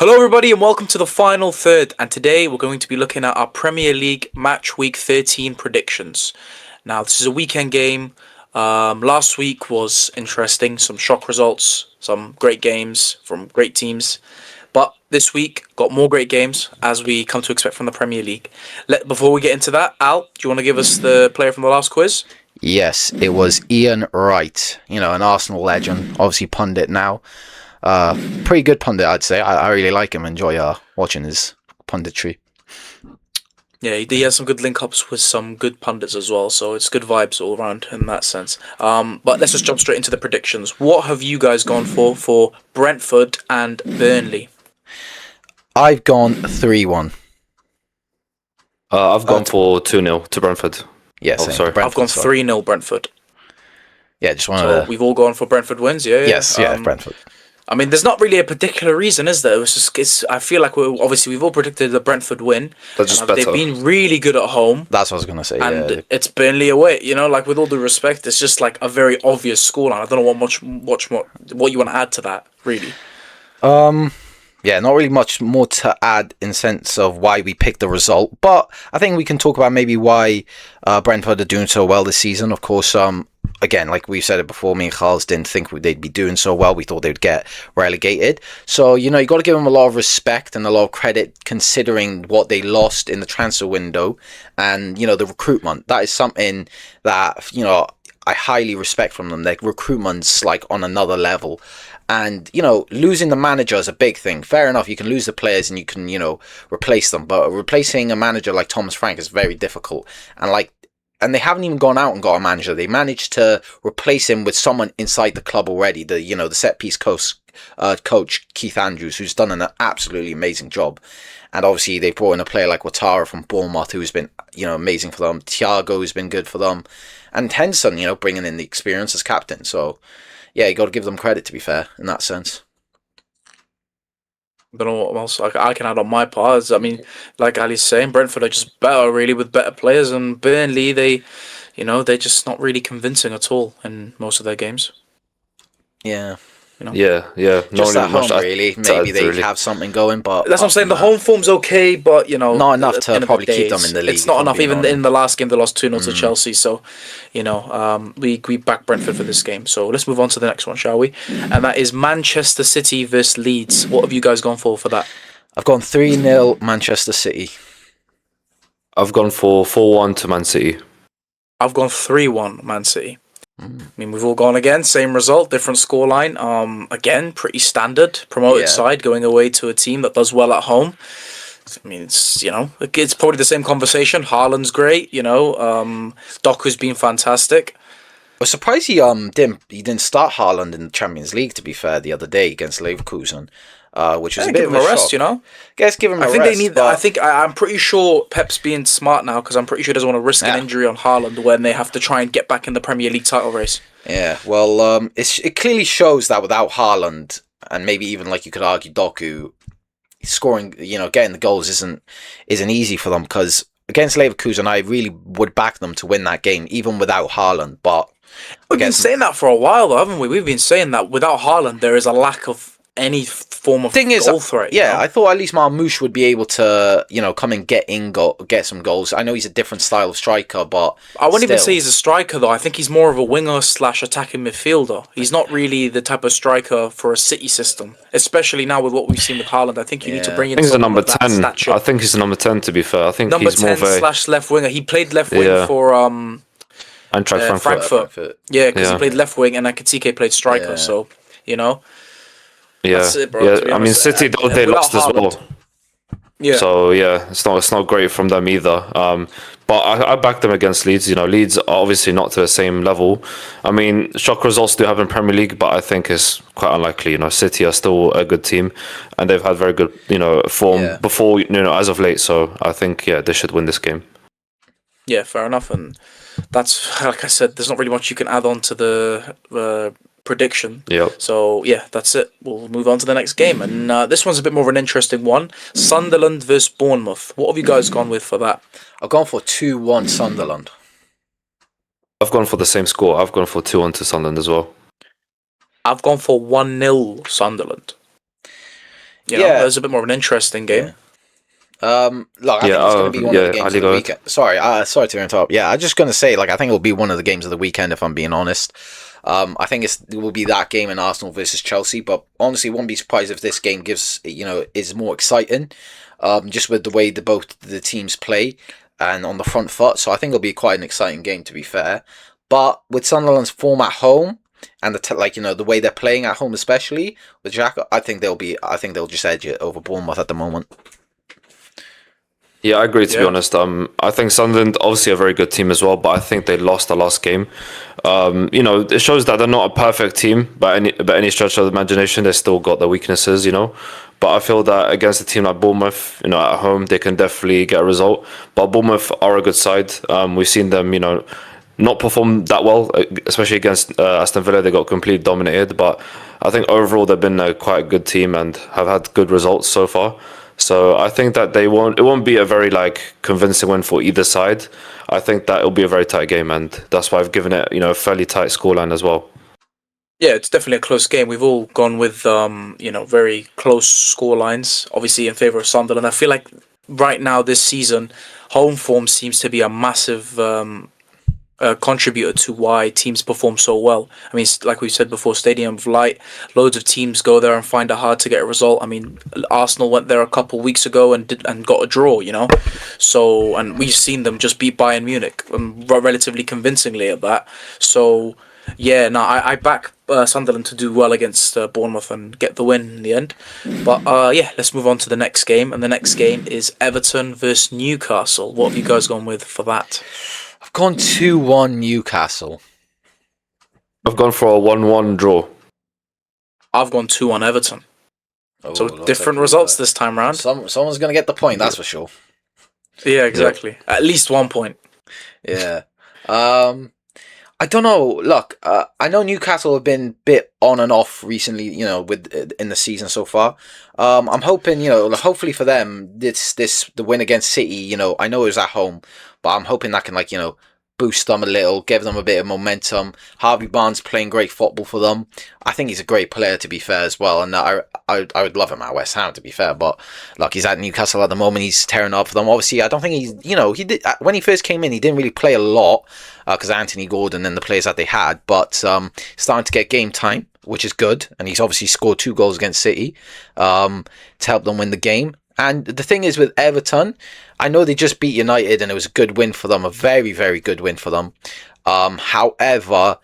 Hello, everybody, and welcome to the final third. And today we're going to be looking at our Premier League match week 13 predictions. Now, this is a weekend game. Last week was interesting, some shock results, some great games from great teams. But this week got more great games as we come to expect from the Premier League. Before we get into that, Al, do you want to give us the player from the last quiz? Yes, it was Ian Wright, an Arsenal legend, obviously pundit now. Pretty good pundit, I'd say. I really like him, enjoy watching his punditry. Yeah, he has some good link-ups with some good pundits as well, so it's good vibes all around in that sense. But let's just jump straight into the predictions. What have you guys gone for Brentford and Burnley? I've gone 3-1. I've gone for 2-0 to Brentford. Yeah, oh, sorry. I've gone 3-0 Brentford. Yeah, just wanted So to... we've all gone for Brentford wins, yeah? Yes, Brentford. I mean, there's not really a particular reason, is there? I feel like we've all predicted the Brentford win. They're just better. They've been really good at home. That's what I was going to say, and it's Burnley away. Like with all due respect, it's just like a very obvious scoreline. I don't know what you want to add to that, really. Yeah, not really much more to add in sense of why we picked the result, but I think we can talk about maybe why Brentford are doing so well this season. Of course, again, like we said it before, me and Charles didn't think they'd be doing so well. We thought they'd get relegated. So, you got to give them a lot of respect and a lot of credit considering what they lost in the transfer window and, the recruitment. That is something that, I highly respect from them. Their recruitment's like on another level. And, losing the manager is a big thing. Fair enough, you can lose the players and you can, replace them. But replacing a manager like Thomas Frank is very difficult. And they haven't even gone out and got a manager. They managed to replace him with someone inside the club already. The set piece coach Keith Andrews, who's done an absolutely amazing job. And obviously they brought in a player like Ouattara from Bournemouth, who's been amazing for them. Thiago has been good for them, and Henson, bringing in the experience as captain. So yeah, you got to give them credit, to be fair, in that sense. I don't know what else I can add on my part. I mean, like Ali's saying, Brentford are just better, really, with better players, and Burnley, they're just not really convincing at all in most of their games. Yeah. Yeah. Just at home, really. Maybe they have something going, but that's what I'm saying. The home form's okay, but not enough to probably keep them in the league. It's not enough. Even in the last game, they lost 2-0 to Chelsea. So, we back Brentford for this game. So let's move on to the next one, shall we? And that is Manchester City versus Leeds. What have you guys gone for that? I've gone 3-0 Manchester City. I've gone for 4-1 to Man City. I've gone 3-1 Man City. I mean, we've all gone again, same result, different scoreline. Again, pretty standard. Promoted side going away to a team that does well at home. I mean, it's probably the same conversation. Haaland's great, Doku's been fantastic. I was surprised he didn't start Haaland in the Champions League, to be fair, the other day against Leverkusen. Which was a bit of a rest, shock. Guess give him a rest. I'm pretty sure Pep's being smart now because I'm pretty sure he doesn't want to risk an injury on Haaland when they have to try and get back in the Premier League title race. Yeah, well, it clearly shows that without Haaland and maybe even like you could argue Doku, scoring, getting the goals isn't easy for them because against Leverkusen, I really would back them to win that game even without Haaland. But we've been saying that for a while, though, haven't we? We've been saying that without Haaland, there is a lack of any form of goal threat. Yeah, I thought at least Marmoush would be able to, come and get some goals. I know he's a different style of striker, but I wouldn't even say he's a striker, though. I think he's more of a winger / attacking midfielder. He's not really the type of striker for a City system, especially now with what we've seen with Haaland. I think you need to bring in. I think he's a number 10. I think he's a number 10. To be fair, I think he's more of a number 10 / left winger. He played left wing for Eintracht Frankfurt. Yeah, because he played left wing and Ekitike played striker. So Yeah, that's it, bro, I mean, City they lost as well. Yeah. So it's not great from them either. But I backed them against Leeds. Leeds are obviously not to the same level. I mean, shock results do happen in Premier League, but I think it's quite unlikely. City are still a good team, and they've had very good form before as of late. So I think they should win this game. Yeah, fair enough, and that's like I said. There's not really much you can add on to the prediction. Yeah. So yeah, that's it. We'll move on to the next game, and this one's a bit more of an interesting one. Sunderland versus Bournemouth. What have you guys gone with for that? I've gone for 2-1 Sunderland. I've gone for the same score. I've gone for 2-1 to Sunderland as well. I've gone for 1-0 Sunderland. Yeah, There's a bit more of an interesting game. yeah. Look, I Yeah, think it's going to be one of the games Ali, of the go ahead. weekend. Sorry to interrupt. Yeah, I'm just going to say, like, I think it'll be one of the games of the weekend, if I'm being honest. I think it will be that game in Arsenal versus Chelsea, but honestly, won't be surprised if this game is more exciting, just with the way both the teams play and on the front foot. So I think it'll be quite an exciting game, to be fair. But with Sunderland's form at home and the way they're playing at home, especially with Jack, I think they'll just edge it over Bournemouth at the moment. Yeah, I agree. To be Yeah. honest, I think Sunderland obviously a very good team as well, but I think they lost the last game. It shows that they're not a perfect team by any stretch of the imagination. They still got their weaknesses, But I feel that against a team like Bournemouth, at home they can definitely get a result. But Bournemouth are a good side. We've seen them, not perform that well, especially against Aston Villa. They got completely dominated, but I think overall they've been quite a good team and have had good results so far. So I think that it won't be a very convincing win for either side. I think that it'll be a very tight game, and that's why I've given it a fairly tight scoreline as well. Yeah, it's definitely a close game. We've all gone with very close score lines, obviously in favour of Sunderland. I feel like right now this season, home form seems to be a massive contributor to why teams perform so well. I mean, like we said before, Stadium of Light, loads of teams go there and find it hard to get a result. I mean, Arsenal went there a couple of weeks ago and got a draw, So, and we've seen them just beat Bayern Munich relatively convincingly at that. So, yeah, no, I back Sunderland to do well against Bournemouth and get the win in the end. But yeah, let's move on to the next game. And the next game is Everton versus Newcastle. What have you guys gone with for that? I've gone 2-1 Newcastle. I've gone for a 1-1 draw. I've gone 2-1 Everton. Oh, So looks different like results this time round. someone's going to get the point, that's for sure. Yeah, exactly. At least 1 point. Yeah. I don't know. Look, I know Newcastle have been a bit on and off recently, in the season so far. I'm hoping, hopefully for them, the win against City, I know it was at home, but I'm hoping that can, boost them a little, give them a bit of momentum. Harvey Barnes playing great football for them. I think he's a great player, to be fair, as well. And I would love him at West Ham, to be fair. But look, he's at Newcastle at the moment. He's tearing up for them. Obviously, I don't think he did when he first came in. He didn't really play a lot because Anthony Gordon and the players that they had. But starting to get game time, which is good. And he's obviously scored 2 goals against City to help them win the game. And the thing is with Everton, I know they just beat United and it was a good win for them, a very, very good win for them. However,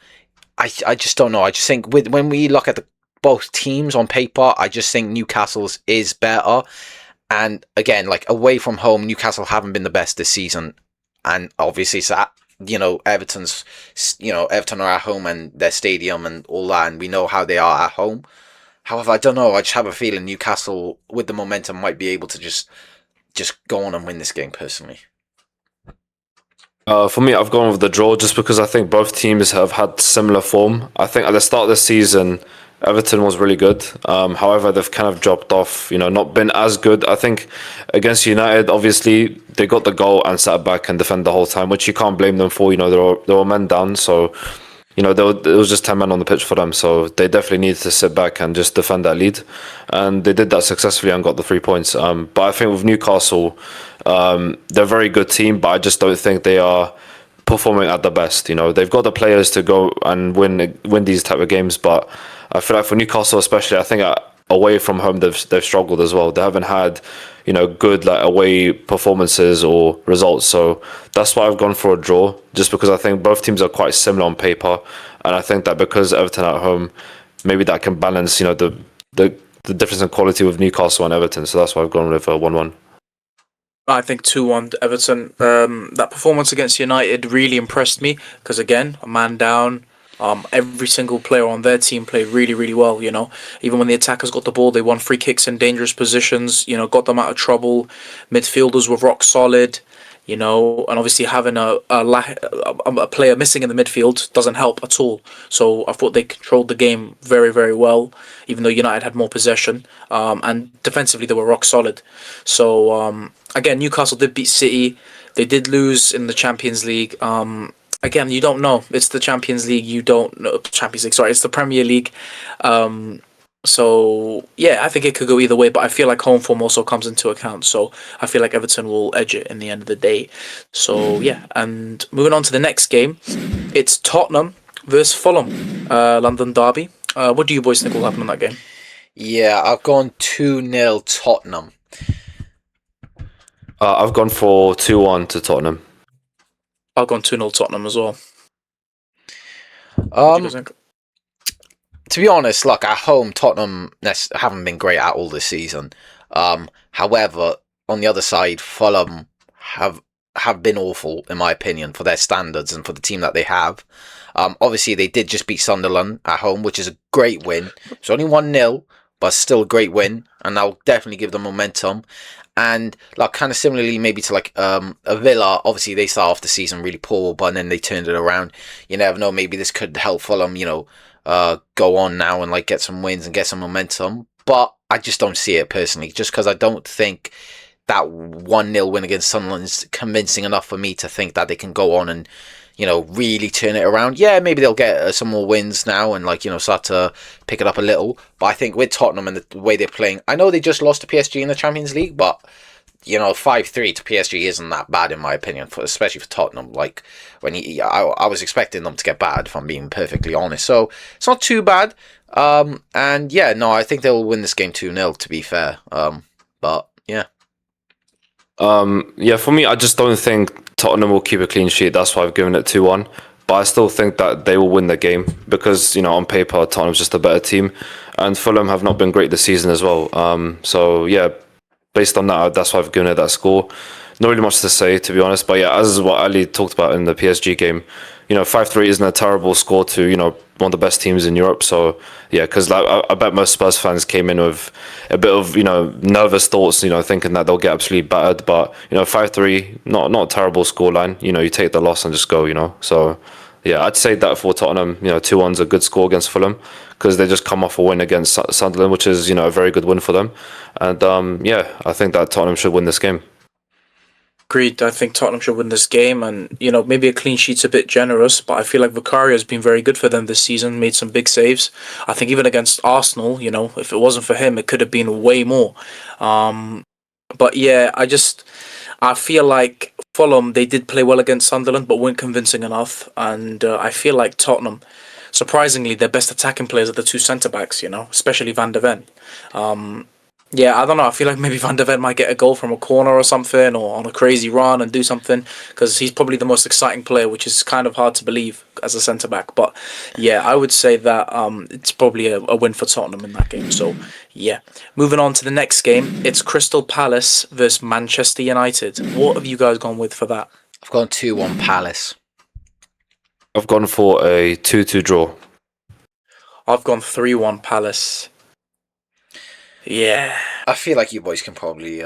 I just don't know. I just think when we look at both teams on paper, I just think Newcastle's is better. And again, away from home, Newcastle haven't been the best this season. And obviously, Everton are at home and their stadium and all that, and we know how they are at home. However, I don't know. I just have a feeling Newcastle, with the momentum, might be able to just go on and win this game, personally. For me, I've gone with the draw just because I think both teams have had similar form. I think at the start of the season, Everton was really good. However, they've kind of dropped off, not been as good. I think against United, obviously, they got the goal and sat back and defended the whole time, which you can't blame them for. There were men down, so it was just 10 men on the pitch for them, so they definitely needed to sit back and just defend that lead. And they did that successfully and got the 3 points. But I think with Newcastle, they're a very good team, but I just don't think they are performing at the best. They've got the players to go and win these type of games, but I feel like for Newcastle especially, I think away from home they've struggled as well. They haven't had good away performances or results, so that's why I've gone for a draw, just because I think both teams are quite similar on paper, and I think that because Everton are at home, maybe that can balance the difference in quality with Newcastle and Everton, so that's why I've gone with a 1-1. I think 2-1 Everton. That performance against United really impressed me because, again, a man down. Every single player on their team played really, really well, Even when the attackers got the ball, they won free kicks in dangerous positions, got them out of trouble. Midfielders were rock solid, and obviously having a player missing in the midfield doesn't help at all. So I thought they controlled the game very, very well, even though United had more possession. And defensively, they were rock solid. So, again, Newcastle did beat City. They did lose in the Champions League. Again, you don't know. It's the Champions League. You don't know. Champions League. Sorry, it's the Premier League. So yeah, I think it could go either way, but I feel like home form also comes into account. So I feel like Everton will edge it in the end of the day. So yeah, and moving on to the next game, it's Tottenham versus Fulham, London derby. What do you boys think will happen in that game? Yeah, I've gone 2-0 Tottenham. I've gone for 2-1 to Tottenham. I've gone 2-0 Tottenham as well. What do you guys Um, think? to be honest, look, at home, Tottenham haven't been great at all this season. However, on the other side, Fulham have been awful, in my opinion, for their standards and for the team that they have. Obviously, they did just beat Sunderland at home, which is a great win. It's only 1-0, but still a great win, and I'll definitely give them momentum. And like kind of similarly, maybe to like a Villa. Obviously, they start off the season really poor, but then they turned it around. You never know. Maybe this could help Fulham. Go on now and like get some wins and get some momentum. But I just don't see it personally, just because I don't think that 1-0 win against Sunderland is convincing enough for me to think that they can go on and really turn it around. Yeah, maybe they'll get some more wins now and start to pick it up a little. But I think with Tottenham and the way they're playing, I know they just lost to PSG in the Champions League, but 5-3 to PSG isn't that bad in my opinion, especially for Tottenham. Like I was expecting them to get bad, if I'm being perfectly honest. So it's not too bad. And yeah, no, I think they'll win this game 2-0 to be fair. But yeah. Yeah, for me, I just don't think Tottenham will keep a clean sheet. That's why I've given it 2-1. But I still think that they will win the game because, on paper, Tottenham's just a better team. And Fulham have not been great this season as well. So, yeah, based on that, that's why I've given it that score. Not really much to say, to be honest. But yeah, as what Ali talked about in the PSG game, 5-3 isn't a terrible score to, one of the best teams in Europe. So yeah, because I bet most Spurs fans came in with a bit of, nervous thoughts, thinking that they'll get absolutely battered. But, 5-3, not a terrible scoreline. You take the loss and just go, So yeah, I'd say that for Tottenham, 2-1's a good score against Fulham because they just come off a win against Sunderland, which is, a very good win for them. And yeah, I think that Tottenham should win this game. Agreed. I think Tottenham should win this game, and maybe a clean sheet's a bit generous, but I feel like Vicario has been very good for them this season. Made some big saves. I think even against Arsenal, if it wasn't for him, it could have been way more. But yeah, I feel like Fulham, they did play well against Sunderland, but weren't convincing enough. And I feel like Tottenham, surprisingly, their best attacking players are the two centre backs. Especially Van de Ven. Yeah, I don't know. I feel like maybe Van de Ven might get a goal from a corner or something, or on a crazy run and do something, because he's probably the most exciting player, which is kind of hard to believe as a centre back. But yeah, I would say that it's probably a win for Tottenham in that game. So yeah, moving on to the next game, it's Crystal Palace versus Manchester United. What have you guys gone with for that? I've gone 2-1 Palace. I've gone for a 2-2 draw. I've gone 3-1 Palace. Yeah, I feel like you boys can probably,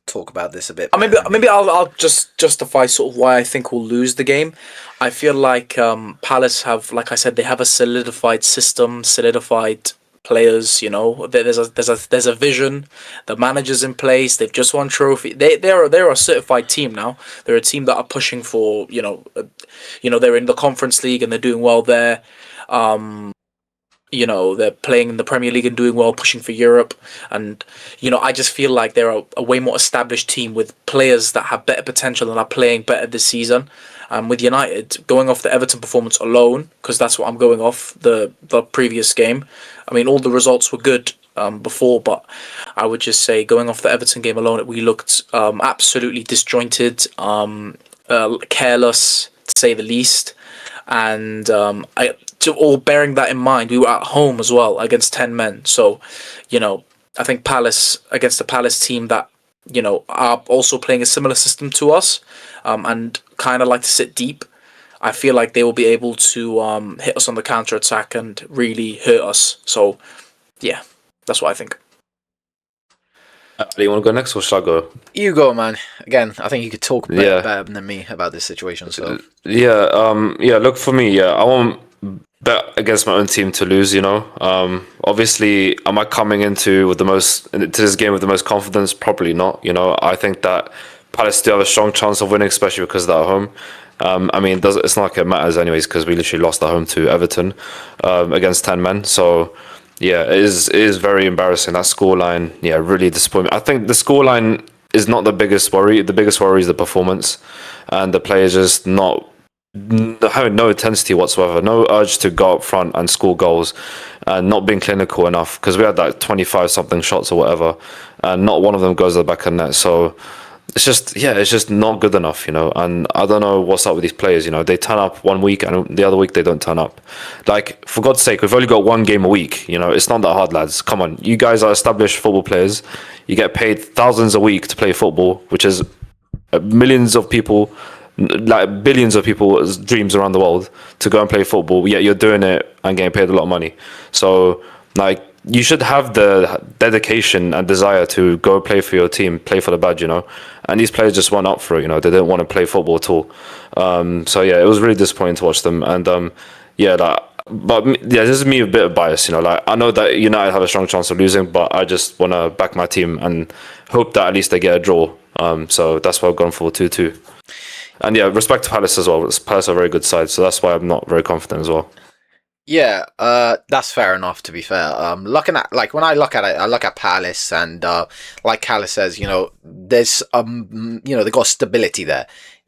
talk about this a bit. Maybe I'll just justify sort of why I think we'll lose the game. I feel like Palace have, like I said, they have a solidified system, solidified players. There's a vision. The manager's in place. They've just won trophy. They're a certified team now. They're a team that are pushing for they're in the Conference League and they're doing well there. They're playing in the Premier League and doing well, pushing for Europe. And, I just feel like they're a way more established team with players that have better potential and are playing better this season. With United, going off the Everton performance alone, because that's what I'm going off, the previous game. I mean, all the results were good before, but I would just say going off the Everton game alone, we looked absolutely disjointed, careless, to say the least. And all bearing that in mind, we were at home as well against 10 men. So, I think Palace, against the Palace team that, are also playing a similar system to us and kind of like to sit deep, I feel like they will be able to hit us on the counter-attack and really hurt us. So, yeah, that's what I think. Do you want to go next or shall I go? You go, man. Again, I think you could talk better than me about this situation. So yeah. Look, for me, I won't bet against my own team to lose. Obviously, am I coming into this game with the most confidence? Probably not. I think that Palace do have a strong chance of winning, especially because they're at home. I mean, it's not like it matters anyways because we literally lost at home to Everton against 10 men. So Yeah, it is very embarrassing. That scoreline, yeah, really disappointing. I think the scoreline is not the biggest worry. The biggest worry is the performance, and the players just not having no intensity whatsoever, no urge to go up front and score goals, and not being clinical enough. Because we had like 25 something shots or whatever, and not one of them goes to the back of the net. So it's just not good enough, and I don't know what's up with these players. They turn up one week and the other week they don't turn up. Like, for God's sake, we've only got one game a week. It's not that hard, lads. Come on, you guys are established football players. You get paid thousands a week to play football, which is millions of people, like billions of people's dreams around the world to go and play football. Yet you're doing it and getting paid a lot of money. So, like, you should have the dedication and desire to go play for your team, play for the badge, And these players just weren't up for it, They didn't want to play football at all. So yeah, it was really disappointing to watch them. And this is me a bit of bias, Like, I know that United have a strong chance of losing, but I just want to back my team and hope that at least they get a draw. So that's why I've gone for 2-2. And yeah, respect to Palace as well. Palace are a very good side, so that's why I'm not very confident as well. Yeah, that's fair enough, to be fair. Looking at, like, when I look at it, I look at Palace, and like Callus says, there's they got stability there.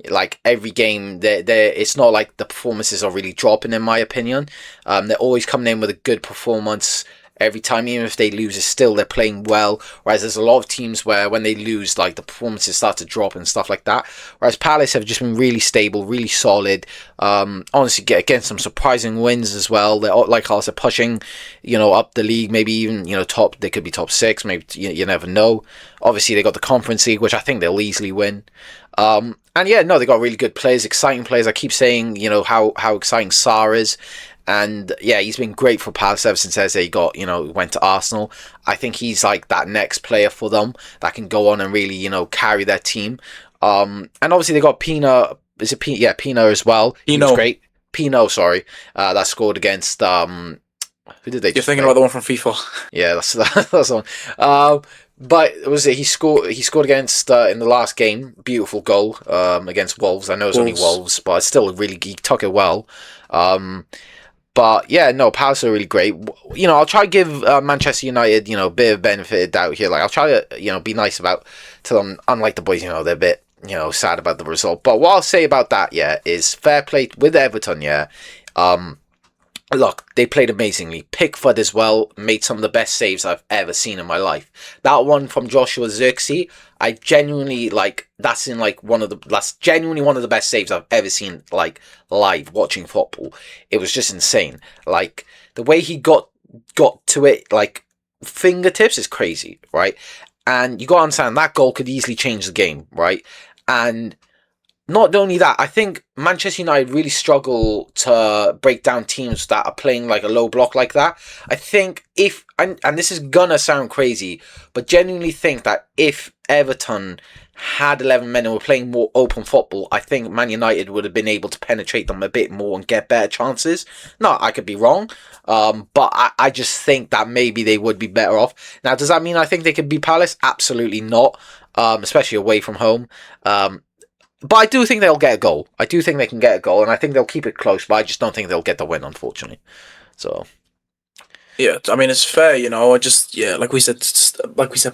Like, every game, it's not like the performances are really dropping, in my opinion. They're always coming in with a good performance every time. Even if they lose, they're playing well. Whereas there's a lot of teams where when they lose, like, the performances start to drop and stuff like that. Whereas Palace have just been really stable, really solid. Honestly, getting some surprising wins as well. They're, like I said, pushing, up the league, maybe even, top. They could be top 6. Maybe you never know. Obviously, they got the Conference League, which I think they'll easily win. And yeah, no, they got really good players, exciting players. I keep saying, how exciting Sarr is. And yeah, he's been great for Palace ever since Eze went to Arsenal. I think he's like that next player for them that can go on and really, carry their team. And obviously they got Pina. Is it Pina? Yeah, Pina as well. He was great. Pino, sorry. That scored against who did they? You're thinking about the one from FIFA. Yeah, that's the one. But he scored against in the last game, beautiful goal against Wolves. I know it's only Wolves, but it's still he took it well. But yeah, no, Palace are really great. I'll try to give Manchester United, a bit of benefit of doubt here. Like, I'll try to, be nice to them. Unlike the boys, they're a bit, sad about the result. But what I'll say about that, is fair play with Everton, Look, they played amazingly. Pickford as well made some of the best saves I've ever seen in my life. That one from Joshua Zirkzee, I genuinely that's genuinely one of the best saves I've ever seen, like, live watching football. It was just insane. Like, the way he got to it, like, fingertips is crazy, right? And you got to understand that goal could easily change the game, right? And not only that, I think Manchester United really struggle to break down teams that are playing like a low block like that. I think and this is gonna sound crazy, but genuinely think that if Everton had 11 men and were playing more open football, I think Man United would have been able to penetrate them a bit more and get better chances. No, I could be wrong, but I just think that maybe they would be better off. Now, does that mean I think they could beat Palace? Absolutely not, especially away from home. But I do think they'll get a goal. I do think they can get a goal, and I think they'll keep it close, but I just don't think they'll get the win, unfortunately. So, yeah, I mean, it's fair, like we said,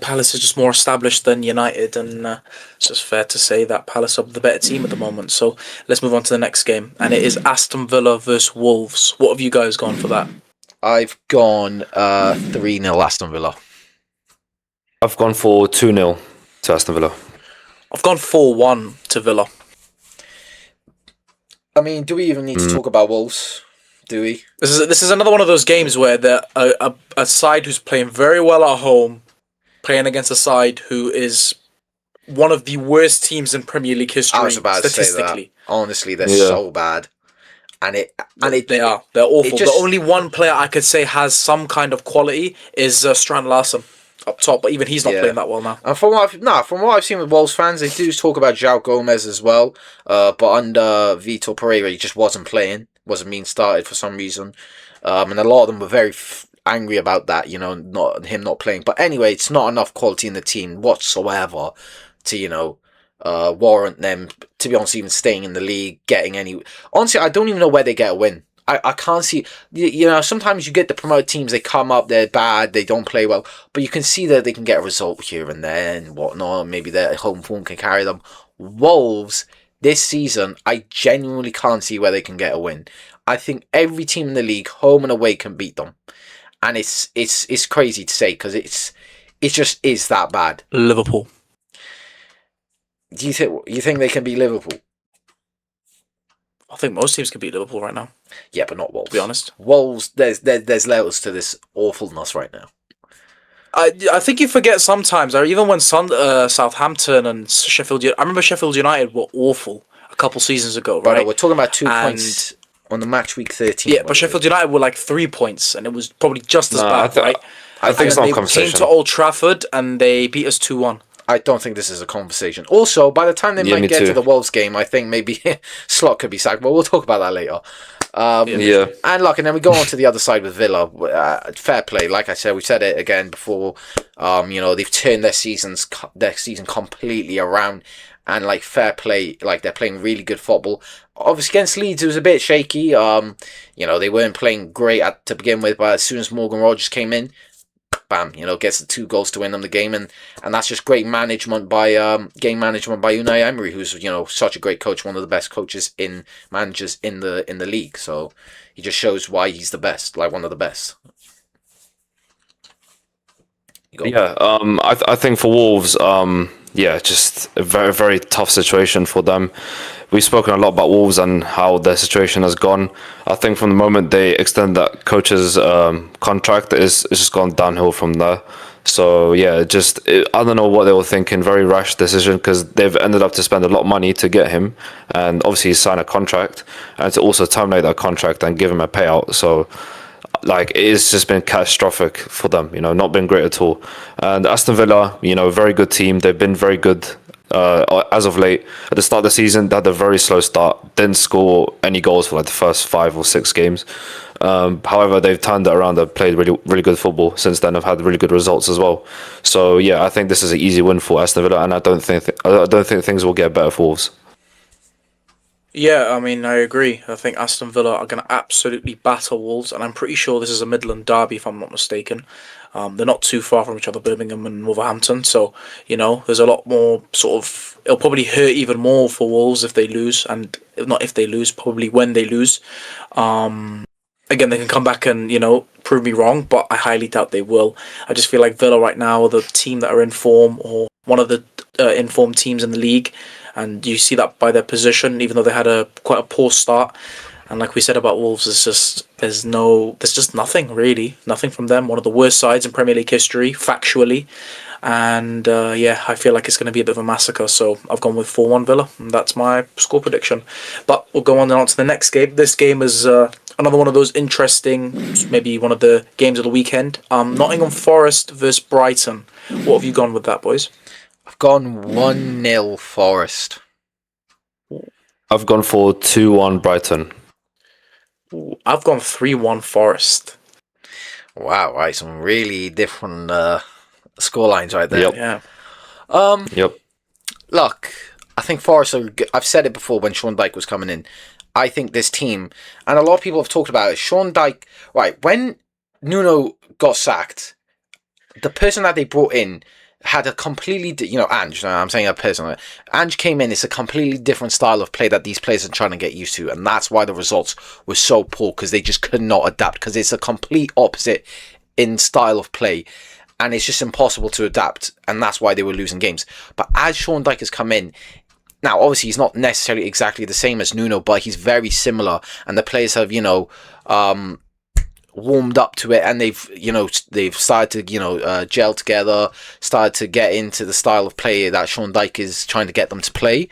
Palace is just more established than United, and it's just fair to say that Palace are the better team at the moment. So let's move on to the next game, and it is Aston Villa versus Wolves. What have you guys gone for that? I've gone 3-0 Aston Villa. I've gone for 2-0 to Aston Villa. I've gone 4-1 to Villa. I mean, do we even need to talk about Wolves? Do we? This is another one of those games where a side who's playing very well at home, playing against a side who is one of the worst teams in Premier League history. I was about statistically. To say that. Honestly, they're so bad. They're awful. The only one player I could say has some kind of quality is Strand Larsen up top, but even he's not playing that well now. And from what I've seen with Wolves fans, they do talk about João Gomez as well. But under Vitor Pereira, he just wasn't being started for some reason. And a lot of them were very angry about that, not playing. But anyway, it's not enough quality in the team whatsoever to, warrant them, to be honest, even staying in the league, getting any. Honestly, I don't even know where they get a win. I can't see, sometimes you get the promoted teams, they come up, they're bad, they don't play well, but you can see that they can get a result here and there and whatnot. Maybe their home form can carry them. Wolves, this season, I genuinely can't see where they can get a win. I think every team in the league, home and away, can beat them. And it's crazy to say because it just is that bad. Liverpool. Do you think they can beat Liverpool? I think most teams can beat Liverpool right now. Yeah, but not Wolves. To be honest, Wolves. There's levels to this awfulness right now. I think you forget sometimes. Or even when Southampton and Sheffield. I remember Sheffield United were awful a couple seasons ago, right? But we're talking about 2 points on the match week 13. Yeah, but Sheffield United were like 3 points, and it was probably just as bad, right? I think it's not a They conversation. came to Old Trafford and they beat us 2-1. I don't think this is a conversation. Also, by the time they might get to the Wolves game, I think maybe Slot could be sacked, but we'll talk about that later. And then we go on to the other side with Villa. Fair play, like I said, we've said it again before. They've turned their season completely around, and like fair play, like they're playing really good football. Obviously against Leeds it was a bit shaky. They weren't playing great to begin with, but as soon as Morgan Rogers came in, bam, gets the 2 goals to win them the game, and that's just great management by game management by Unai Emery, who's such a great coach, one of the best managers in the league. So he just shows why he's the best, like one of the best. I think for Wolves, just a very, very tough situation for them. We've spoken a lot about Wolves and how their situation has gone. I think from the moment they extend that coach's contract, it's just gone downhill from there. So I don't know what they were thinking. Very rash decision because they've ended up to spend a lot of money to get him, and obviously sign a contract, and to also terminate that contract and give him a payout. So it's just been catastrophic for them. Not been great at all. And Aston Villa, very good team. They've been very good. As of late, at the start of the season, they had a very slow start. Didn't score any goals for the first 5 or 6 games. However, they've turned it around. They've played really, really good football since then. Have had really good results as well. So I think this is an easy win for Aston Villa, and I don't think things will get better for Wolves. Yeah, I mean, I agree. I think Aston Villa are going to absolutely batter Wolves, and I'm pretty sure this is a Midland derby, if I'm not mistaken. They're not too far from each other, Birmingham and Wolverhampton, so, there's a lot more it'll probably hurt even more for Wolves if they lose, and not if they lose, probably when they lose. Again, they can come back and, prove me wrong, but I highly doubt they will. I just feel like Villa right now are the team that are in form, or one of the informed teams in the league. And you see that by their position, even though they had quite a poor start. And like we said about Wolves, there's just nothing really, nothing from them. One of the worst sides in Premier League history, factually. And I feel like it's going to be a bit of a massacre. So I've gone with 4-1 Villa, and that's my score prediction. But we'll go on to the next game. This game is another one of those interesting, maybe one of the games of the weekend. Nottingham Forest versus Brighton. What have you gone with that, boys? I've gone 1-0 Forest. I've gone for 2-1 Brighton. I've gone 3-1 Forest. Wow, right, some really different scorelines right there. Yep. Yeah. Look, I think Forest are good. I've said it before when Sean Dyche was coming in. I think this team, and a lot of people have talked about it, Sean Dyche, right, when Nuno got sacked, the person that they brought in had a completely, Ange, I'm saying a person, Ange came in, it's a completely different style of play that these players are trying to get used to, and that's why the results were so poor, because they just could not adapt, because it's a complete opposite in style of play, and it's just impossible to adapt, and that's why they were losing games. But as Sean Dyche has come in, now obviously he's not necessarily exactly the same as Nuno, but he's very similar, and the players have, warmed up to it, and they've started to gel together, started to get into the style of play that Sean Dyche is trying to get them to play,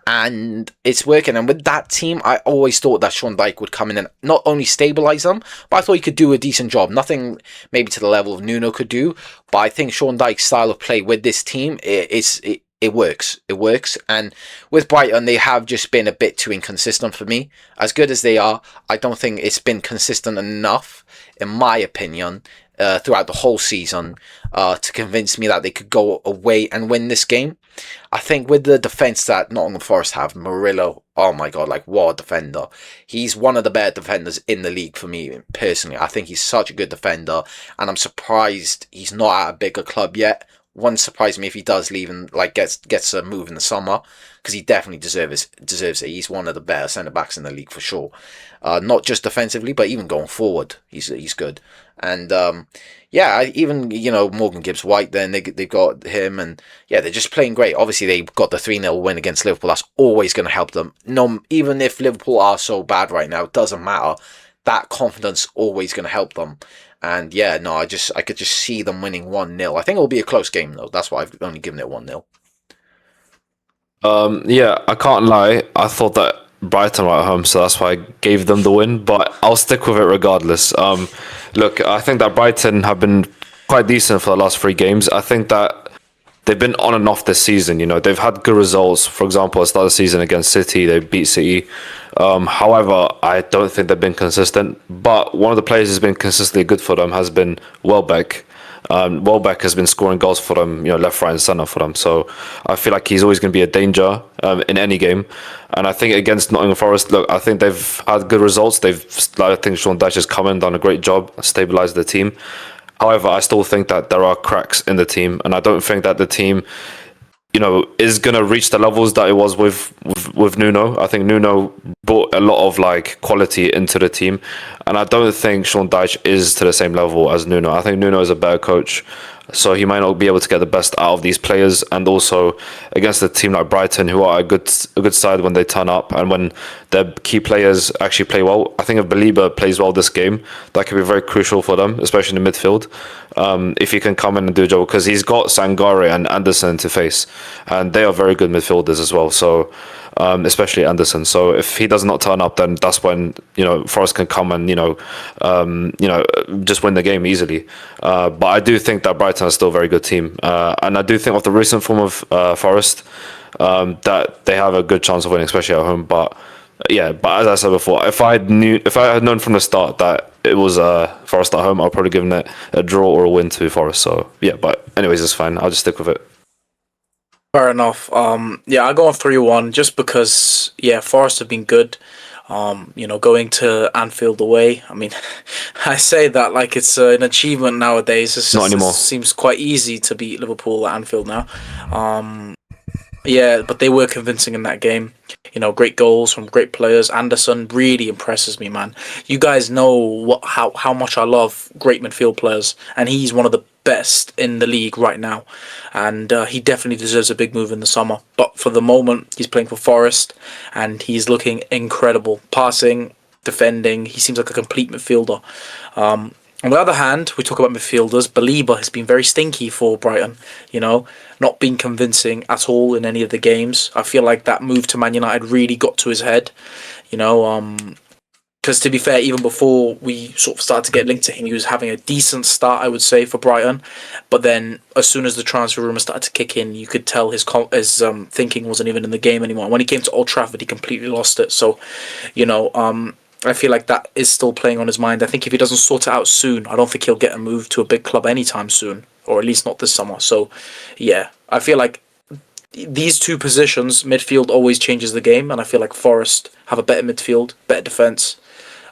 and it's working. And with that team, I always thought that Sean Dyche would come in and not only stabilise them, but I thought he could do a decent job. Nothing maybe to the level of Nuno could do, but I think Sean Dyche's style of play with this team, it works. It works. And with Brighton, they have just been a bit too inconsistent for me. As good as they are, I don't think it's been consistent enough, in my opinion, throughout the whole season to convince me that they could go away and win this game. I think with the defence that Nottingham Forest have, Murillo, oh my god, like what a defender. He's one of the better defenders in the league for me personally. I think he's such a good defender, and I'm surprised he's not at a bigger club yet. Wouldn't surprise me if he does leave and like gets a move in the summer, because he definitely deserves it. He's one of the better centre backs in the league for sure. Not just defensively, but even going forward, he's good. And even Morgan Gibbs White. Then they've got him, and yeah, they're just playing great. Obviously, they got the 3-0 win against Liverpool. That's always going to help them. No, even if Liverpool are so bad right now, it doesn't matter. That confidence always going to help them. And yeah, no, I could just see them winning 1-0. I think it'll be a close game though. That's why I've only given it 1-0. Yeah, I can't lie. I thought that Brighton were at home, so that's why I gave them the win. But I'll stick with it regardless. Look, I think that Brighton have been quite decent for the last 3 games. I think that they've been on and off this season. They've had good results. For example, at the start of the season against City, they beat City. However, I don't think they've been consistent. But one of the players who's been consistently good for them has been Welbeck. Welbeck has been scoring goals for them, left, right, and centre for them. So I feel like he's always going to be a danger in any game. And I think against Nottingham Forest, look, I think they've had good results. I think Sean Dyche has come in, done a great job, stabilised the team. However, I still think that there are cracks in the team, and I don't think that the team, is going to reach the levels that it was with Nuno. I think Nuno brought a lot of quality into the team, and I don't think Sean Dyche is to the same level as Nuno. I think Nuno is a better coach, so he might not be able to get the best out of these players. And also against a team like Brighton, who are a good side when they turn up and when their key players actually play well. I think if Belieber plays well this game, that could be very crucial for them, especially in the midfield. If he can come in and do a job, because he's got Sangare and Anderson to face, and they are very good midfielders as well. So especially Anderson. So if he does not turn up, then that's when Forest can come and just win the game easily. But I do think that Brighton is still a very good team, and I do think of the recent form of Forest that they have a good chance of winning, especially at home. But as I said before, if I had known from the start that it was Forest at home, I'd probably given it a draw or a win to Forest. So yeah, but anyways, it's fine. I'll just stick with it. Fair enough. I go on 3-1 just because Forest have been good. Going to Anfield away. I mean, I say that like it's an achievement nowadays. Not anymore. It seems quite easy to beat Liverpool at Anfield now. But they were convincing in that game. Great goals from great players. Anderson really impresses me, man. You guys know how much I love great midfield players, and he's one of the best in the league right now, and he definitely deserves a big move in the summer. But for the moment, he's playing for Forest, and he's looking incredible. Passing, defending, he seems like a complete midfielder. On the other hand, we talk about midfielders. Belieber has been very stinky for Brighton, not been convincing at all in any of the games. I feel like that move to Man United really got to his head, because to be fair, even before we sort of started to get linked to him, he was having a decent start, I would say, for Brighton. But then as soon as the transfer rumours started to kick in, you could tell his thinking wasn't even in the game anymore. When he came to Old Trafford, he completely lost it. So, I feel like that is still playing on his mind. I think if he doesn't sort it out soon, I don't think he'll get a move to a big club anytime soon, or at least not this summer. So, yeah, I feel like these two positions, midfield always changes the game, and I feel like Forest have a better midfield, better defence,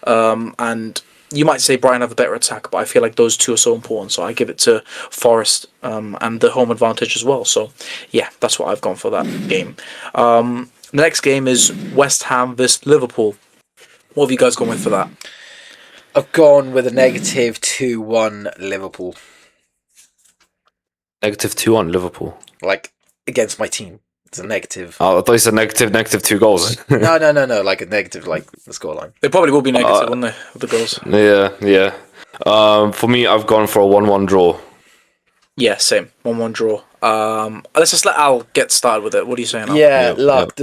and you might say Brighton have a better attack, but I feel like those two are so important, so I give it to Forest and the home advantage as well. So, yeah, that's what I've gone for that game. The next game is West Ham vs Liverpool. What have you guys gone with for that? I've gone with a -2-1 Liverpool. -2-1 Liverpool. Like, against my team. It's a negative. Oh, I thought you said negative 2 goals. No. Like a negative, like the scoreline. They probably will be negative, won't they, with the goals? Yeah. For me, I've gone for a 1-1 draw. Yeah, same. 1-1 draw. Let's just let Al get started with it. What are you saying, Al? Yeah, look,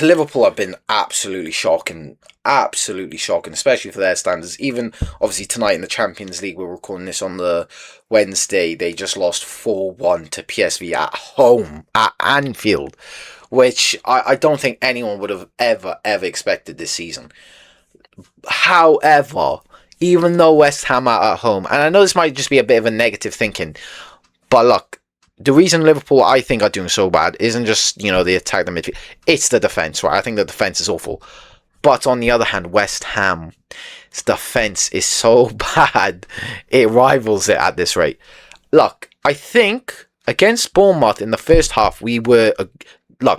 Liverpool have been absolutely shocking, especially for their standards. Even, obviously, tonight in the Champions League, we're recording this on the Wednesday, they just lost 4-1 to PSV at home, at Anfield, which I don't think anyone would have ever expected this season. However, even though West Ham are at home, and I know this might just be a bit of a negative thinking, but look, the reason Liverpool, I think, are doing so bad isn't just, the attack, the midfield. It's the defence, right? I think the defence is awful. But on the other hand, West Ham's defence is so bad, it rivals it at this rate. Look, I think against Bournemouth in the first half, we were,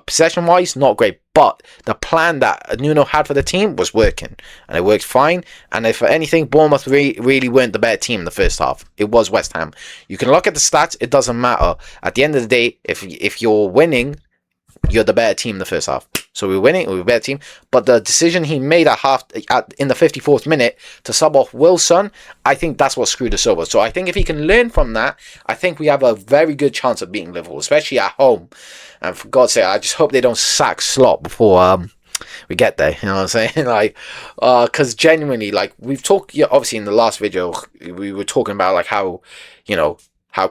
possession-wise, not great. But the plan that Nuno had for the team was working. And it worked fine. And if anything, Bournemouth really weren't the better team in the first half. It was West Ham. You can look at the stats. It doesn't matter. At the end of the day, if you're winning, you're the better team in the first half. So we're winning, we're a better team. But the decision he made in the 54th minute to sub off Wilson, I think that's what screwed us over. So I think if he can learn from that, I think we have a very good chance of beating Liverpool, especially at home. And for God's sake, I just hope they don't sack Klopp before we get there. You know what I'm saying? Because genuinely, we've talked, obviously in the last video, we were talking about how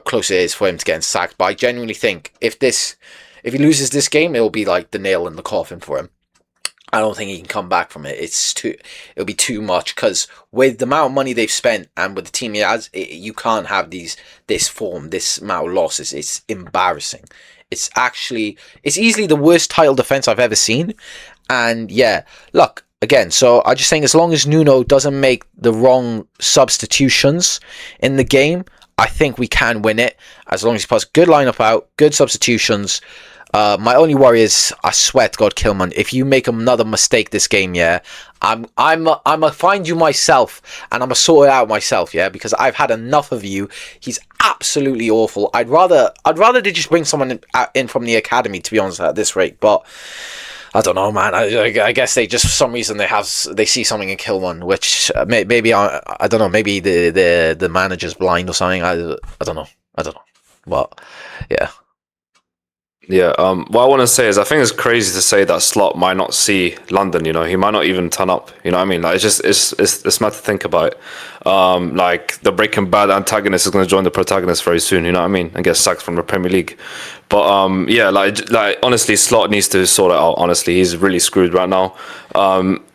close it is for him to getting sacked. But I genuinely think if he loses this game, it'll be like the nail in the coffin for him. I don't think he can come back from it. It'll be too much, because with the amount of money they've spent and with the team he has, you can't have this amount of losses. It's embarrassing. It's easily the worst title defense I've ever seen. And yeah, look, again, so I'm just saying, as long as Nuno doesn't make the wrong substitutions in the game, I think we can win it, as long as he puts good lineup out, good substitutions. My only worry is, I swear to God, Kilman, if you make another mistake this game, I'm gonna find you myself, and I'm gonna sort it out myself, because I've had enough of you. He's absolutely awful. I'd rather they just bring someone in from the academy, to be honest, at this rate. But I don't know, man. I guess they just, for some reason, they see something in Kilman, which maybe I don't know. Maybe the manager's blind or something. I don't know. But yeah. Yeah, what I want to say is, I think it's crazy to say that Slot might not see London. He might not even turn up. You know what I mean? It's mad to think about. The Breaking Bad antagonist is going to join the protagonist very soon. You know what I mean? And get sacked from the Premier League. But honestly, Slot needs to sort it out. Honestly, he's really screwed right now.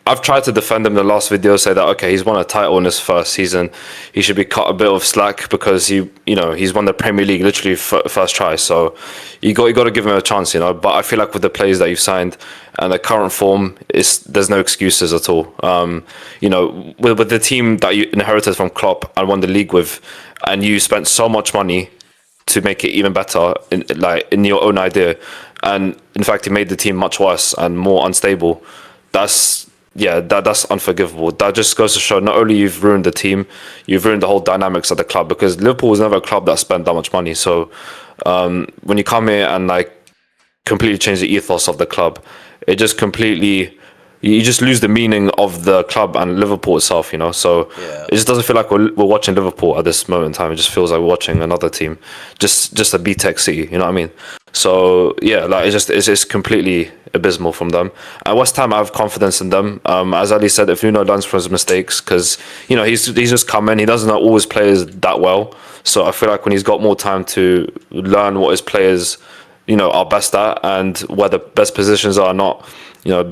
I've tried to defend him in the last video, say that, okay, he's won a title in his first season. He should be cut a bit of slack because he's won the Premier League literally first try. So you got to give him a chance, But I feel like with the players that you've signed and the current form, there's no excuses at all. With the team that you inherited from Klopp and won the league with, and you spent so much money to make it even better in your own idea, and in fact, he made the team much worse and more unstable. That's unforgivable. That just goes to show, not only you've ruined the team, you've ruined the whole dynamics of the club, because Liverpool was never a club that spent that much money. So when you come here and completely change the ethos of the club, it just you just lose the meaning of the club and Liverpool itself, So It just doesn't feel like we're watching Liverpool at this moment in time. It just feels like we're watching another team, just a B-Tech City. You know what I mean? So yeah, it's just completely abysmal from them. And West Ham, I have confidence in them. As Ali said, if Nuno learns from his mistakes, because he's just come in, he doesn't know all his players that well. So I feel like when he's got more time to learn what his players are best at, and where the best positions are, not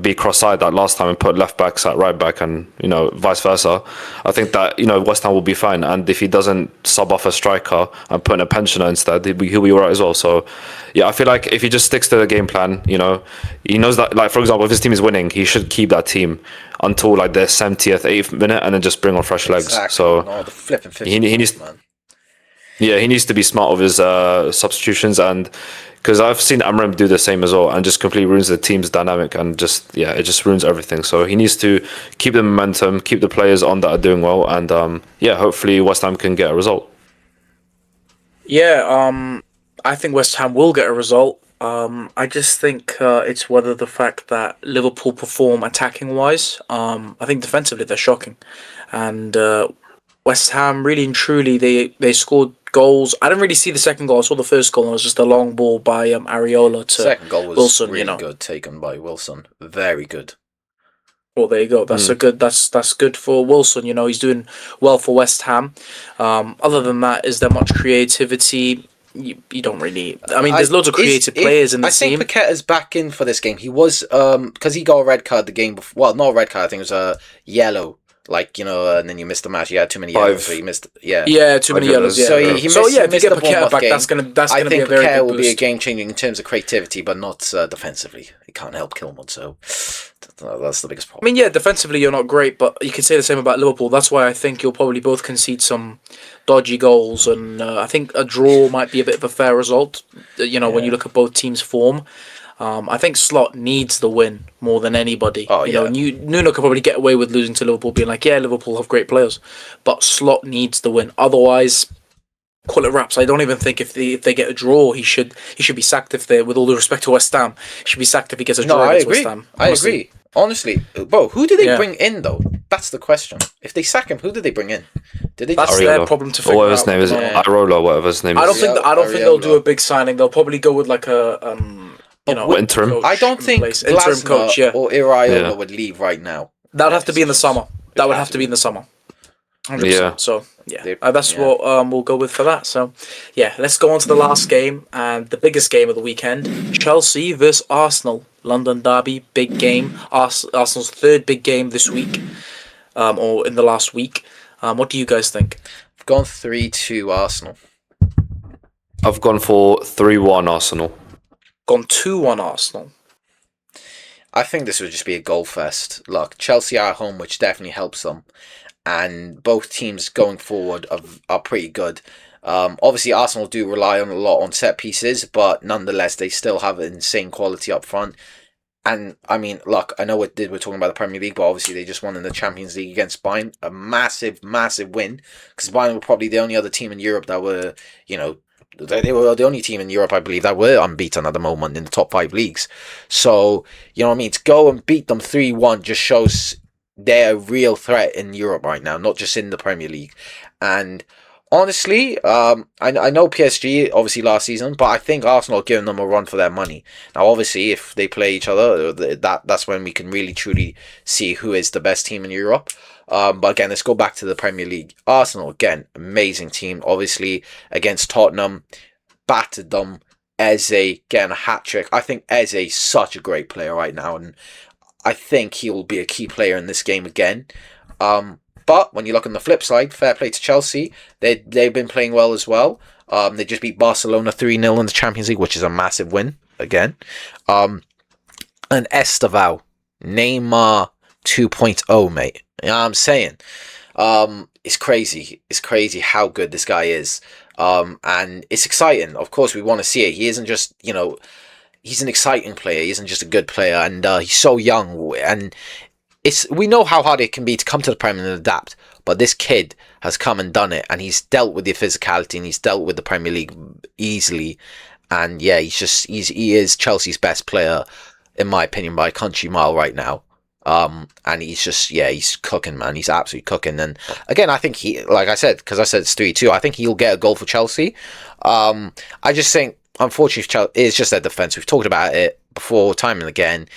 be cross-eyed that last time and put left backs at right back, and vice versa. I think that West Ham will be fine, and if he doesn't sub off a striker and put in a pensioner instead, he'll be alright as well. So yeah, I feel like if he just sticks to the game plan, he knows that, for example, if his team is winning, he should keep that team until the 70th, 80th minute, and then just bring on fresh legs. Exactly. So the flipping 50th, he needs, man. Yeah, he needs to be smart with his substitutions, and because I've seen Amram do the same as well, and just completely ruins the team's dynamic, and it just ruins everything. So he needs to keep the momentum, keep the players on that are doing well, and hopefully West Ham can get a result. Yeah, I think West Ham will get a result. I just think it's whether the fact that Liverpool perform attacking wise. I think defensively they're shocking, and West Ham really and truly they scored goals. I didn't really see the second goal. I saw the first goal, and it was just a long ball by Areola to second goal was Wilson. Really good, taken by Wilson. Very good. Well, there you go. That's that's good for Wilson. He's doing well for West Ham. Other than that, is there much creativity? You don't really. I mean, there's loads of creative players in the team. I think Paqueta's back in for this game. He was because he got a red card the game before. Well, not a red card. I think it was a yellow Like, and then you missed the match. You had too many yellows, so you missed. Yeah. Yeah, too many yellows. Yeah. So he missed, So yeah, if you missed get the Paqueta Bournemouth back, game. that's I gonna be think a very Paqueta good will be a boost. game changer in terms of creativity, but not defensively. He can't help Kilman, so that's the biggest I problem. mean, yeah, defensively you're not great, but you could say the same about Liverpool. That's why I think you'll probably both concede some dodgy goals, and I think a draw might be a bit of a fair result. When you Yeah. look at both teams' form. I think Slot needs the win more than anybody. Oh, yeah. Nuno could probably get away with losing to Liverpool, being like, yeah, Liverpool have great players, but Slot needs the win. Otherwise, call it wraps. I don't even think if they get a draw, he should be sacked. If they, with all due respect to West Ham, he should be sacked if he gets a No, draw I against agree. West Ham. I Honestly. agree. Honestly, bro, who did they Yeah. bring in though? That's the question. If they sack him, who did they bring in? Did they That's just? their Areola. problem to Or figure whatever out. his name is, Yeah. Irola, whatever his name is. I don't think they'll do Areola. a big signing. They'll probably go with like a Interim. coach I don't in think place. Interim Glasner coach. Yeah, or Iraola Yeah. would leave right now. that would have to be in the Decisions. summer. That would have to be in the summer. 100%. Yeah. So yeah, They- that's yeah. what we'll go with for that. So yeah, let's go on to the last game and the biggest game of the weekend: Chelsea versus Arsenal, London derby, big game. Arsenal's third big game this week, or in the last week. What do you guys think? I've gone 3-2 Arsenal. I've gone for 3-1 Arsenal. Gone 2-1 Arsenal. I think this would just be a goal fest. Look, Chelsea are at home, which definitely helps them, and both teams going forward are pretty good. Obviously, Arsenal do rely on a lot on set pieces, but nonetheless, they still have insane quality up front. And I mean, look, I know we're talking about the Premier League, but obviously they just won in the Champions League against Bayern, a massive, massive win, because Bayern were probably the only other team in Europe that were, they were the only team in Europe, I believe, that were unbeaten at the moment in the top 5 leagues. So, you know what I mean? To go and beat them 3-1 just shows they're a real threat in Europe right now, not just in the Premier League. And honestly, I know PSG obviously last season, but I think Arsenal are giving them a run for their money. Now, obviously, if they play each other, that's when we can really truly see who is the best team in Europe. But again, let's go back to the Premier League. Arsenal, again, amazing team. Obviously, against Tottenham, battered them. Eze getting a hat-trick. I think Eze is such a great player right now, and I think he will be a key player in this game again. But when you look on the flip side, fair play to Chelsea. They've been playing well as well. They just beat Barcelona 3-0 in the Champions League, which is a massive win again. And Estevao, Neymar 2.0, mate. You know what I'm saying? It's crazy. It's crazy how good this guy is. And it's exciting. Of course, we want to see it. He isn't just, he's an exciting player. He isn't just a good player. And he's so young. And we know how hard it can be to come to the Premier and adapt. But this kid has come and done it. And he's dealt with the physicality. And he's dealt with the Premier League easily. And yeah, he is Chelsea's best player, in my opinion, by a country mile right now. And he's cooking, man. He's absolutely cooking. And again, I think like I said, because I said it's 3-2, I think he'll get a goal for Chelsea. I just think, unfortunately, Chelsea, it's just their defence. We've talked about it before, time and again.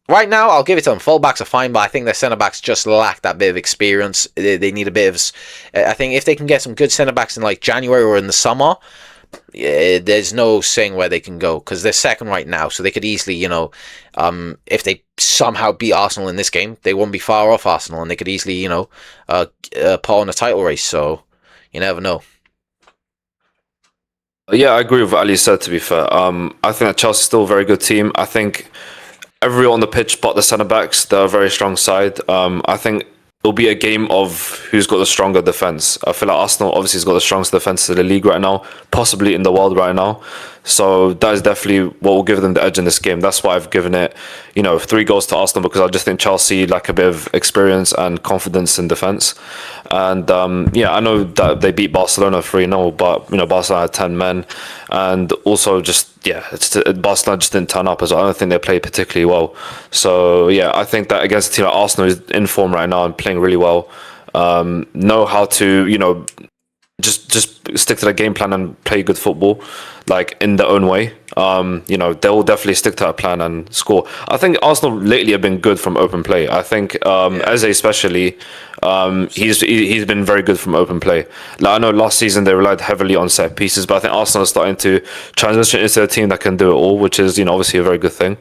Right now, I'll give it to them. Fullbacks are fine, but I think their centre-backs just lack that bit of experience. They need a bit of... I think if they can get some good centre-backs in like January or in the summer, there's no saying where they can go, because they're second right now, so they could easily, if they somehow beat Arsenal in this game, they won't be far off Arsenal, and they could easily, put on a title race. So you never know. Yeah, I agree with what Ali said, to be fair. I think that Chelsea's still a very good team. I think everyone on the pitch but the centre-backs, they're a very strong side. I think it'll be a game of who's got the stronger defence. I feel like Arsenal obviously has got the strongest defence in the league right now, possibly in the world right now. So that is definitely what will give them the edge in this game. That's why I've given it, 3 goals to Arsenal, because I just think Chelsea lack a bit of experience and confidence in defence. And I know that they beat Barcelona 3-0, but Barcelona had 10 men, and also Barcelona just didn't turn up as well. I don't think they played particularly well. So I think that against a team like Arsenal is in form right now and playing really well, know how to just stick to the game plan and play good football, like in their own way. They will definitely stick to that plan and score. I think Arsenal lately have been good from open play. I think Eze especially, he's been very good from open play. Like, I know last season they relied heavily on set pieces, but I think Arsenal is starting to transition into a team that can do it all, which is obviously a very good thing.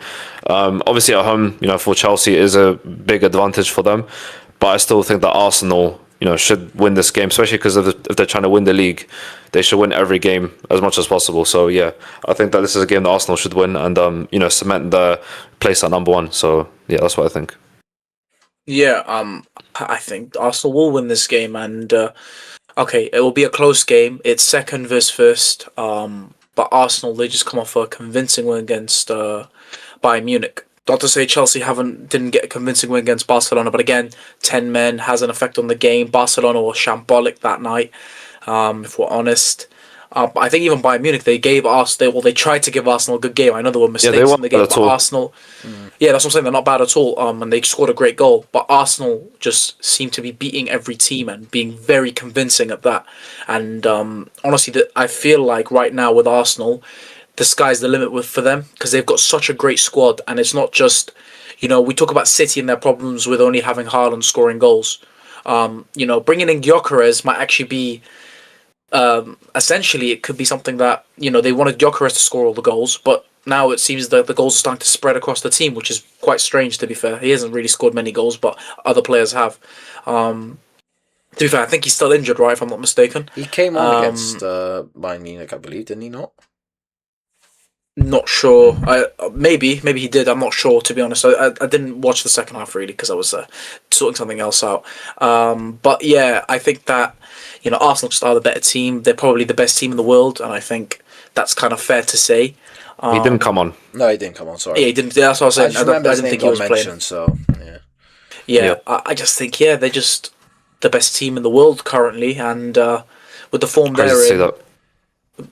Obviously at home, for Chelsea it is a big advantage for them. but I still think that Arsenal, should win this game, especially because if they're trying to win the league, they should win every game as much as possible. So yeah, I think that this is a game that Arsenal should win and cement the place at number one. So yeah, that's what I think. Yeah, I think Arsenal will win this game, and okay, it will be a close game. It's second versus first. But Arsenal, they just come off a convincing win against Bayern Munich. Not to say Chelsea didn't get a convincing win against Barcelona, but again, 10 men has an effect on the game. Barcelona was shambolic that night, if we're honest. But I think even Bayern Munich, they tried to give Arsenal a good game. I know there were mistakes in the game, but Arsenal, yeah, that's what I'm saying. They're not bad at all. And they scored a great goal, but Arsenal just seemed to be beating every team and being very convincing at that. And honestly, I feel like right now with Arsenal, the sky's the limit for them because they've got such a great squad, and it's not just, we talk about City and their problems with only having Haaland scoring goals. Bringing in Gyökeres might actually be. Essentially, it could be something that they wanted Gyökeres to score all the goals, but now it seems that the goals are starting to spread across the team, which is quite strange. To be fair, he hasn't really scored many goals, but other players have. To be fair, I think he's still injured, right? If I'm not mistaken. He came on against Bayern Munich, I believe, didn't he not? Not sure. Maybe he did. I'm not sure, to be honest. I didn't watch the second half really because I was sorting something else out. But yeah, I think that Arsenal just are the better team. They're probably the best team in the world, and I think that's kind of fair to say. He didn't come on. No, he didn't come on. Sorry. Yeah, he didn't. That's what I was saying. I didn't think he was playing. So yeah. Yeah, I just think they're just the best team in the world currently, and with the form they're in.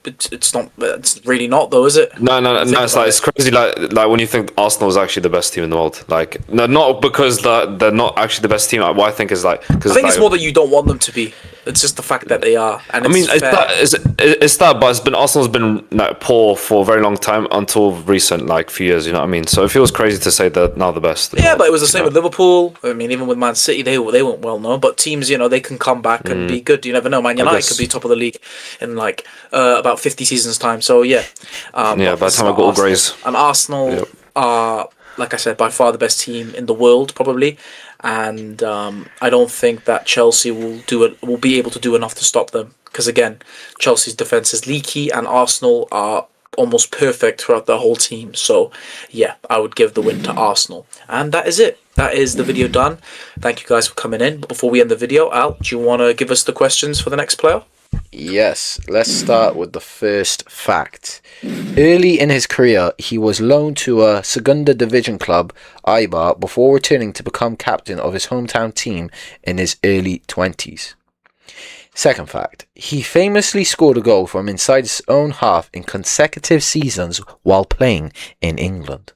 It's really not though, is it? No. It's crazy. Like when you think Arsenal is actually the best team in the world. Like, no, not because they're not actually the best team. What I think is I think it's more that you don't want them to be. It's just the fact that they are. And it's that, but Arsenal's been poor for a very long time until recent, few years. You know what I mean? So it feels crazy to say they're now the best. Yeah, but it was the same with Liverpool. I mean, even with Man City, they weren't well known. But teams, they can come back and be good. You never know. Man United could be top of the league in about 50 seasons time. So yeah. By the time I got all greys. And Arsenal are, like I said, by far the best team in the world, probably. And I don't think that Chelsea will be able to do enough to stop them. Because again, Chelsea's defense is leaky, and Arsenal are almost perfect throughout the whole team. So yeah, I would give the win to Arsenal. And that is it. That is the video done. Thank you guys for coming in. But before we end the video, Al, do you want to give us the questions for the next player? Yes, let's start with the first fact. Early in his career, he was loaned to a Segunda Division club, Eibar, before returning to become captain of his hometown team in his early 20s. Second fact, he famously scored a goal from inside his own half in consecutive seasons while playing in England.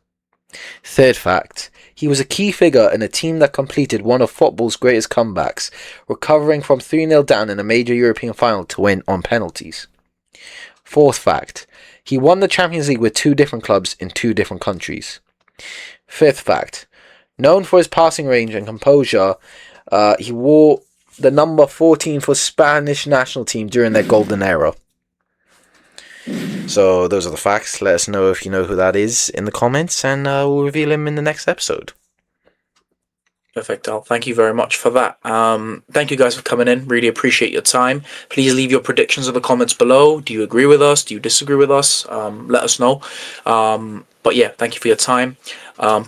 Third fact, he was a key figure in a team that completed one of football's greatest comebacks, recovering from 3-0 down in a major European final to win on penalties. Fourth fact, he won the Champions League with 2 different clubs in 2 different countries. Fifth fact, known for his passing range and composure, he wore the number 14 for Spanish national team during their golden era. So those are the facts. Let us know if you know who that is in the comments, and we'll reveal him in the next episode. Perfect, Al. Thank you very much for that. Thank you guys for coming in. Really appreciate your time. Please leave your predictions in the comments below. Do you agree with us? Do you disagree with us? Let us know. But yeah, thank you for your time.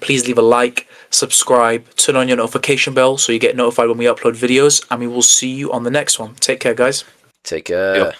Please leave a like, subscribe, turn on your notification bell so you get notified when we upload videos, and we will see you on the next one. Take care, guys. Take care. Yep.